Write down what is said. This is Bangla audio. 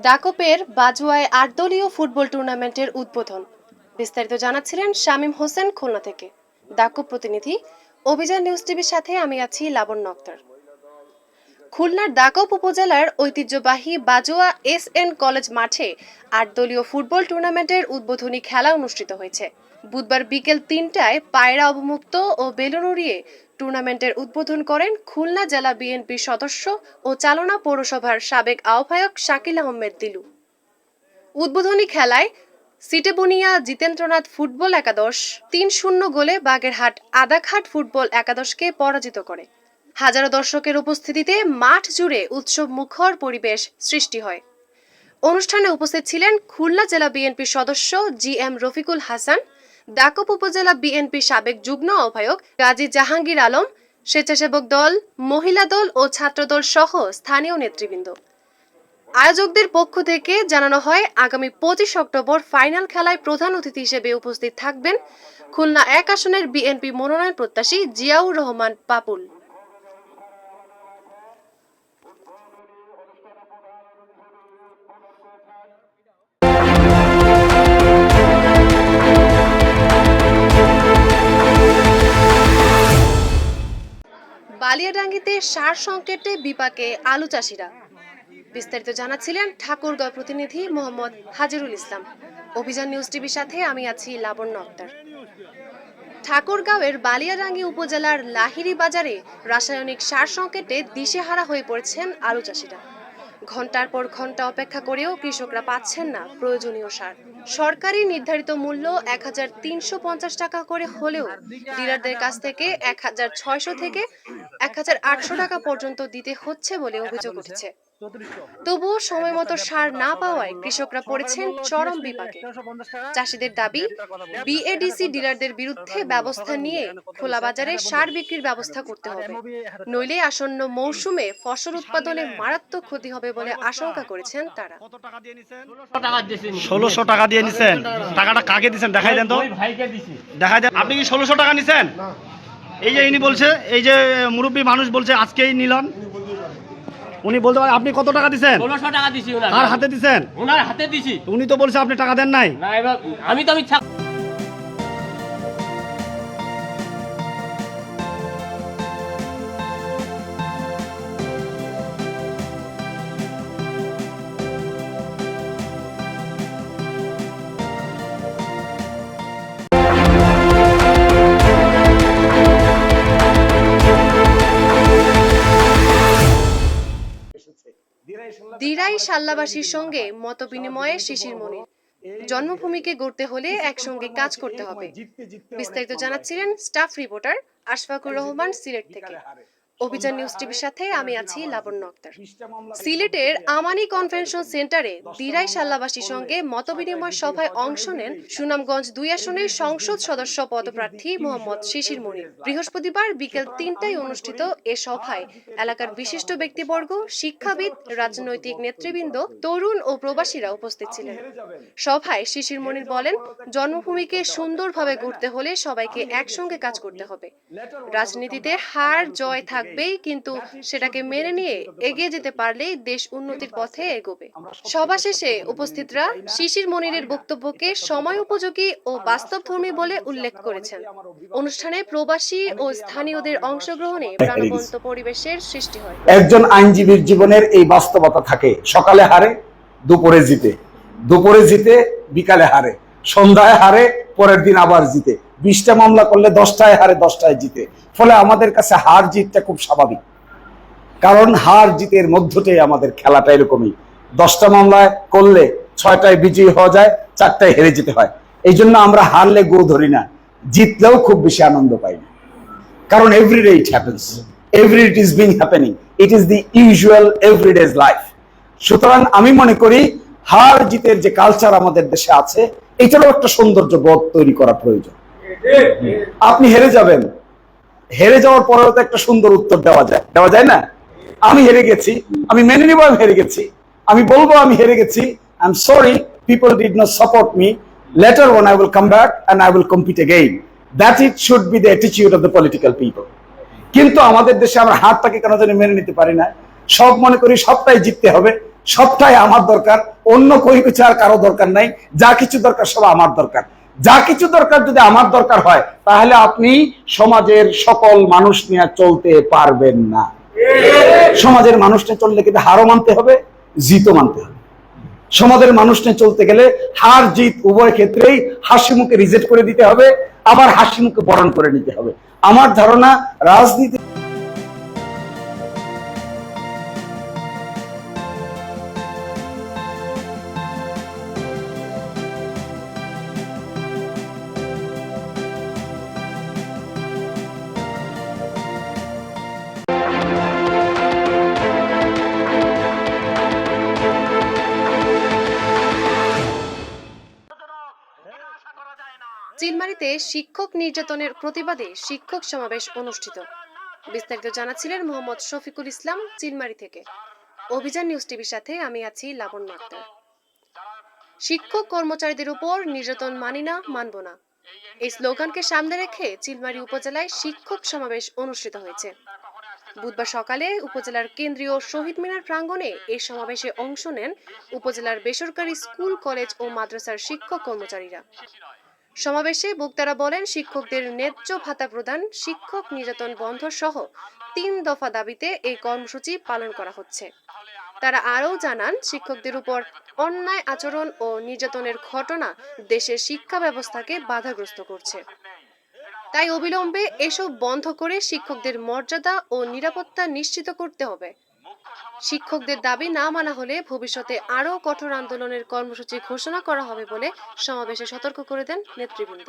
ডাকপের বাজুয়ায় ৮ দলীয় ফুটবল টুর্নামেন্টের উদ্বোধন। বিস্তারিত জানাচ্ছিলেন শামীম হোসেন খুলনা থেকে। ডাকপ প্রতিনিধি অভিযান নিউজ টিভির সাথে আমি আছি লাবণ্য আক্তার। খুলনার ডাকপ উপজেলার ঐতিহ্যবাহী বাজুয়া SN কলেজ মাঠে ৮ দলীয় ফুটবল টুর্নামেন্টের উদ্বোধনী খেলা অনুষ্ঠিত হয়েছে। বুধবার বিকেল ৩টায় পায়রা অবমুক্ত ও বেলুন উড়িয়ে টুর্নামেন্টের উদ্বোধন করেন খুলনা জেলা বিএনপির সদস্য ও চালনা পৌরসভার সাবেক আহ্বায়ক শাকিল আহমেদ দিলু। উদ্বোধনী খেলায় সিটেবুনিয়া জিতেন্দ্রনাথ ফুটবল একাদশ ৩-০ গোলে বাগেরহাট আদাঘাট ফুটবল একাদশকে পরাজিত করে। হাজারো দর্শকের উপস্থিতিতে মাঠ জুড়ে উৎসব মুখর পরিবেশ সৃষ্টি হয়। অনুষ্ঠানে উপস্থিত ছিলেন খুলনা জেলা বিএনপির সদস্য GM রফিকুল হাসান, ডাকপ উপজেলা বিএনপির সাবেক যুগ্ম আহ্বায়ক গাজী জাহাঙ্গীর আলম, স্বেচ্ছাসেবক দল, মহিলা দল ও ছাত্রদল সহ স্থানীয় নেতৃবৃন্দ। আয়োজকদের পক্ষ থেকে জানানো হয়, আগামী ২৫ অক্টোবর ফাইনাল খেলায় প্রধান অতিথি হিসেবে উপস্থিত থাকবেন খুলনা ১ আসনের বিএনপি মনোনয়ন প্রত্যাশী জিয়াউর রহমান পাপুল। বালিয়াডাঙ্গিতে সার সংকটে বিপাকে আলু চাষিরা। বিস্তারিত জানাচ্ছিলেন ঠাকুরগাঁও প্রতিনিধি মোহাম্মদ হাজিরুল ইসলাম। অভিযান নিউজ টিভির সাথে আমি আছি লাবণ্য আক্তার। ঠাকুরগাঁওয়ের বালিয়াডাঙ্গি উপজেলার লাহিড়ী বাজারে রাসায়নিক সার সংকটে দিশেহারা হয়ে পড়েছেন আলু চাষিরা। ঘন্টার পর ঘন্টা অপেক্ষা করেও কৃষকরা পাচ্ছেন না প্রয়োজনীয় সার। সরকারি নির্ধারিত মূল্য ১৩৫০ টাকা করে হলেও ডিলারদের কাছ থেকে ১৬০০ থেকে ১৮০০ টাকা পর্যন্ত দিতে হচ্ছে বলে অভিযোগ উঠেছে। তবুও সময় মতো সার না পাওয়ায় কৃষকরা পড়েছেন চরম বিপাকে। চাষিদের দাবি, বিএডিসি ডিলারদের বিরুদ্ধে ব্যবস্থা নিয়ে খোলা বাজারে সার বিক্রির ব্যবস্থা করতে হবে, নইলে আসন্ন মৌসুমে ফসল উৎপাদনে মারাত্মক ক্ষতি হবে বলে আশঙ্কা করেছেন তারা। ১৬০০ টাকা দিয়ে নিছেন? টাকাটা কাকে দিছেন দেখাই দেন তো, দেখাই দেন। আপনি কি ১৬০০ টাকা নিছেন? এই যে ইনি বলছে, এই যে মুরব্বী মানুষ বলছে আজকেই নিলাম, উনি বলতে পারেন আপনি কত টাকা দিছেন? ১৬০০ টাকা দিছি। কার হাতে দিছেন? ওনার হাতে দিছি। উনি তো বলছে আপনি টাকা দেন নাই। না, এবার আমি দিরাই শাল্লাবাসীর সঙ্গে মতবিনিময়ে শিশির মনির। জন্মভূমিকে গড়তে হলে একসঙ্গে কাজ করতে হবে। বিস্তারিত জানাচ্ছিলেন স্টাফ রিপোর্টার আশফাকুর রহমান সিলেট থেকে। অভিযান নিউজ টিভির সাথে আমি আছি লাবণ্য আক্তার। সিলেটের আমানি কনভেনশন সেন্টারে দিরাই শাল্লাবাসীর সঙ্গে মতবিনিময় সভায় অংশ নেন সুনামগঞ্জ ২ আসনের সংসদ সদস্য পদপ্রার্থী মোহাম্মদ শিশির মনির। বৃহস্পতিবার বিকেল ৩টায় অনুষ্ঠিত এ সভায় এলাকার বিশিষ্ট ব্যক্তিবর্গ, শিক্ষাবিদ, রাজনৈতিক নেতৃবৃন্দ, তরুণ ও প্রবাসীরা উপস্থিত ছিলেন। সভায় শিশির মনির বলেন, জন্মভূমিকে সুন্দরভাবে গড়তে হলে সবাইকে একসঙ্গে কাজ করতে হবে। রাজনীতিতে হার জয় থাকবে, কিন্তু সেটাকে মেনে নিয়ে এগিয়ে যেতে পারলেই দেশ উন্নতির পথে এগোবে। সভা শেষে উপস্থিতরা শিশির মনিরের বক্তব্যকে সময় উপযোগী ও বাস্তবধর্মী বলে উল্লেখ করেছেন। অনুষ্ঠানে প্রবাসী ও স্থানীয়দের অংশগ্রহণে প্রাণবন্ত পরিবেশের সৃষ্টি হয়। একজন আইনজীবীর জীবনের এই বাস্তবতা থাকে, সকালে হারে, দুপুরে জিতে, দুপুরে জিতে, বিকালে হারে, সন্ধ্যায় হারে, পরের দিন আবার জিতে। ২০টা মামলা করলে 10টায় হারে, 10টায় জিতে। ফলে আমাদের কাছে হার জিতটা খুব স্বাভাবিক, কারণ হার জিতের মধ্যটাই আমাদের খেলাটা এরকমই। 10টা মামলায় করলে 6টায় বিজয়ী হওয়া যায়, 4টায় হেরে যেতে হয়। এই জন্য আমরা হারলে গো ধরি না, জিতলেও খুব বেশি আনন্দ পাই না, কারণ everyday it happens, every it is being happening, it is the usual everydays life. সুতরাং আমি মনে করি হার জিতের যে কালচার আমাদের দেশে আছে, এটারও একটা সৌন্দর্য বোধ তৈরি করা প্রয়োজন। আপনি হেরে যাবেন, হেরে যাওয়ার পরেও তো একটা সুন্দর উত্তর দেওয়া যায় না? আমি হেরে গেছি, আমি মেনে নিব আমি হেরে গেছি, আমি বলবো আমি হেরে গেছি, I am sorry, people did not support me, later on I will come back and I will compete again. That it should be the attitude of the political people. কিন্তু আমাদের দেশে আমরা হারটাকে কেন জানি মেনে নিতে পারি না। সব মনে করি সবটাই জিততে হবে, সবটাই আমার দরকার, অন্য কোনো কিছু আর কারো দরকার নাই। যা কিছু দরকার সব আমার দরকার। যা কিছু দরকার যদি আমার দরকার হয়, তাহলে আপনি সমাজের সকল মানুষ নিয়ে চলতে পারবেন না। সমাজের মানুষ নিয়ে চললে কিন্তু হারও মানতে হবে, জিতও মানতে হবে। সমাজের মানুষ নিয়ে চলতে গেলে হার জিত উভয় ক্ষেত্রেই হাসি মুখে রিজেক্ট করে দিতে হবে, আবার হাসি মুখে বরণ করে নিতে হবে। আমার ধারণা রাজনীতি চিলমারিতে শিক্ষক নির্যাতনের প্রতিবাদে শিক্ষক সমাবেশ অনুষ্ঠিত। বিস্তারিত জানাচ্ছিলেন মোহাম্মদ শফিকুল ইসলাম চিলমারি থেকে। অভিযান নিউজ টিভির সাথে আমি আছি লাবণ্য আক্তার। শিক্ষক কর্মচারীদের উপর নির্যাতন মানি না, মানব না, এই স্লোগানকে সামনে রেখে চিলমারি উপজেলায় শিক্ষক সমাবেশ অনুষ্ঠিত হয়েছে। বুধবার সকালে উপজেলার কেন্দ্রীয় শহীদ মিনার প্রাঙ্গণে এই সমাবেশে অংশ নেন উপজেলার বেসরকারি স্কুল, কলেজ ও মাদ্রাসার শিক্ষক কর্মচারীরা। সমাবেশে বক্তারা বলেন, শিক্ষকদের ন্যায্য ভাতা প্রদান, শিক্ষক নির্যাতন বন্ধ সহ 3 দফা দাবিতে এই কর্মসূচি পালন করা হচ্ছে। তারা আরও জানান, শিক্ষকদের উপর অন্যায় আচরণ ও নির্যাতনের ঘটনা দেশের শিক্ষা ব্যবস্থাকে বাধাগ্রস্ত করছে। তাই অবিলম্বে এসব বন্ধ করে শিক্ষকদের মর্যাদা ও নিরাপত্তা নিশ্চিত করতে হবে। শিক্ষকদের দাবি না মানা হলে ভবিষ্যতে আরও কঠোর আন্দোলনের কর্মসূচি ঘোষণা করা হবে বলে সমাবেশে সতর্ক করে দেন নেতৃবৃন্দ।